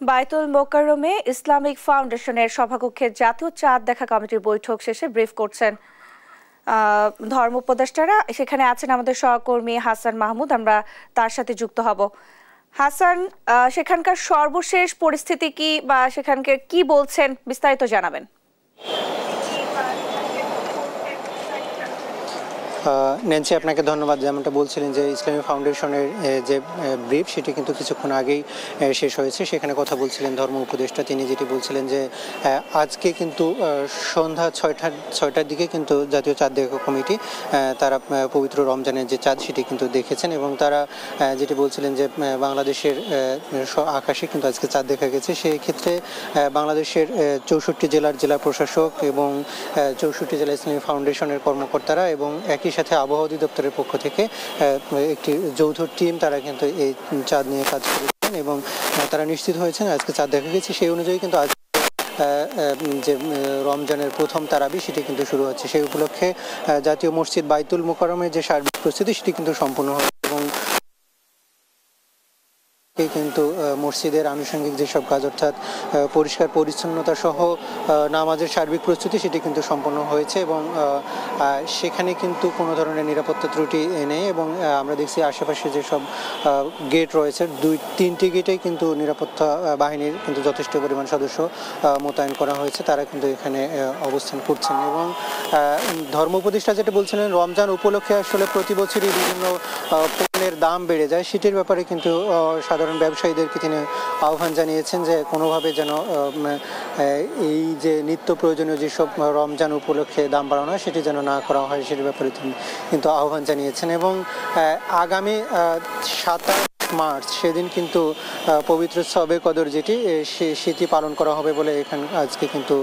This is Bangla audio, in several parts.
বায়তুল মোকাররমে ইসলামিক ফাউন্ডেশনের সভাকক্ষে জাতীয় চাঁদ দেখা কমিটির বৈঠক শেষে ব্রিফ করছেন ধর্ম উপদেষ্টারা। সেখানে আছেন আমাদের সহকর্মী হাসান মাহমুদ, আমরা তার সাথে যুক্ত হব। হাসান, সেখানকার সর্বশেষ পরিস্থিতি কি বা সেখানকার কি বলছেন বিস্তারিত জানাবেন। ন্যান্সি, আপনাকে ধন্যবাদ। যেমনটা বলছিলেন যে ইসলামী ফাউন্ডেশনের যে ব্রিফ সেটি কিন্তু কিছুক্ষণ আগেই শেষ হয়েছে। সেখানে কথা বলছিলেন ধর্ম উপদেষ্টা। তিনি যেটি বলছিলেন যে আজকে কিন্তু সন্ধ্যা ছয়টার দিকে কিন্তু জাতীয় চাঁদ দেখা কমিটি তারা পবিত্র রমজানের যে চাঁদ সেটি কিন্তু দেখেছেন এবং তারা যেটি বলছিলেন যে বাংলাদেশের আকাশে কিন্তু আজকে চাঁদ দেখা গেছে। সেই ক্ষেত্রে বাংলাদেশের 64 জেলার জেলা প্রশাসক এবং 64 জেলা ইসলামী ফাউন্ডেশনের কর্মকর্তারা এবং একই সাথে আবহাওয়া অধিদপ্তরের পক্ষ থেকে একটি যৌথ টিম তারা কিন্তু এই চাঁদ নিয়ে কাজ করেছেন এবং তারা নিশ্চিত হয়েছেন আজকে চাঁদ দেখা গেছে। সেই অনুযায়ী কিন্তু আজ যে রমজানের প্রথম তারাবি সেটি কিন্তু শুরু হচ্ছে। সেই উপলক্ষে জাতীয় মসজিদ বায়তুল মোকাররমের যে সার্বিক প্রস্তুতি সেটি কিন্তু সম্পূর্ণ হয়েছে এবং কিন্তু মসজিদের আনুষঙ্গিক যেসব কাজ অর্থাৎ পরিষ্কার পরিচ্ছন্নতা সহ নামাজের সার্বিক প্রস্তুতি সেটি কিন্তু সম্পন্ন হয়েছে এবং সেখানে কিন্তু কোনো ধরনের নিরাপত্তা ত্রুটি নেই এবং আমরা দেখছি আশেপাশে যেসব গেট রয়েছে 2-3টি গেটেই কিন্তু নিরাপত্তা বাহিনীর কিন্তু যথেষ্ট পরিমাণ সদস্য মোতায়েন করা হয়েছে। তারা কিন্তু এখানে অবস্থান করছেন এবং ধর্ম উপদেষ্টা যেটা বলছিলেন রমজান উপলক্ষে আসলে প্রতি বছরই বিভিন্ন পণ্যের দাম বেড়ে যায়, সেটির ব্যাপারে কিন্তু সাধারণ ব্যবসায়ীদেরকে তিনি আহ্বান জানিয়েছেন যে কোনোভাবে যেন এই যে নিত্য প্রয়োজনীয় যেসব রমজান উপলক্ষে দাম বাড়ানো হয় সেটি যেন না করা হয়, সেটির ব্যাপারে তিনি কিন্তু আহ্বান জানিয়েছেন এবং আগামী 27 মার্চ সেদিন কিন্তু পবিত্র শবে কদর যেটি সেটি পালন করা হবে বলে এখানে আজকে কিন্তু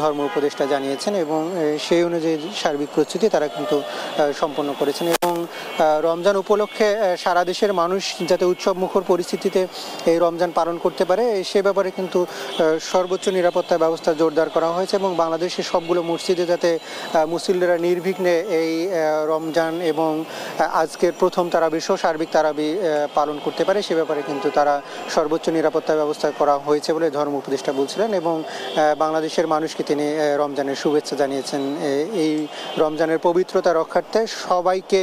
ধর্ম উপদেষ্টা জানিয়েছেন এবং সেই অনুযায়ী সার্বিক প্রস্তুতি তারা কিন্তু সম্পন্ন করেছেন এবং রমজান উপলক্ষে সারা দেশের মানুষ যাতে উৎসব মুখর পরিস্থিতিতে এই রমজান পালন করতে পারে সে ব্যাপারে কিন্তু সর্বোচ্চ নিরাপত্তা ব্যবস্থা জোরদার করা হয়েছে এবং বাংলাদেশের সবগুলো মসজিদে যাতে মুসল্লিরা নির্বিঘ্নে এই রমজান এবং আজকের প্রথম তারাবি সহ সার্বিক তারাবি পালন করতে পারে সে ব্যাপারে কিন্তু তারা সর্বোচ্চ নিরাপত্তা ব্যবস্থা করা হয়েছে বলে ধর্ম উপদেষ্টা বলছিলেন এবং বাংলাদেশের মানুষকে তিনি রমজানের শুভেচ্ছা জানিয়েছেন। এই রমজানের পবিত্রতা রক্ষার্থে সবাইকে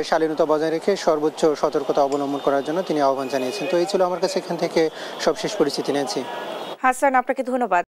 শালীনতা বজায় রেখে সর্বোচ্চ সতর্কতা অবলম্বন করার জন্য তিনি আহ্বান জানিয়েছেন। তো এই ছিল আমার কাছে এখান থেকে সবশেষ পরিস্থিতি। নিয়েছি হাসান, আপনাকে ধন্যবাদ।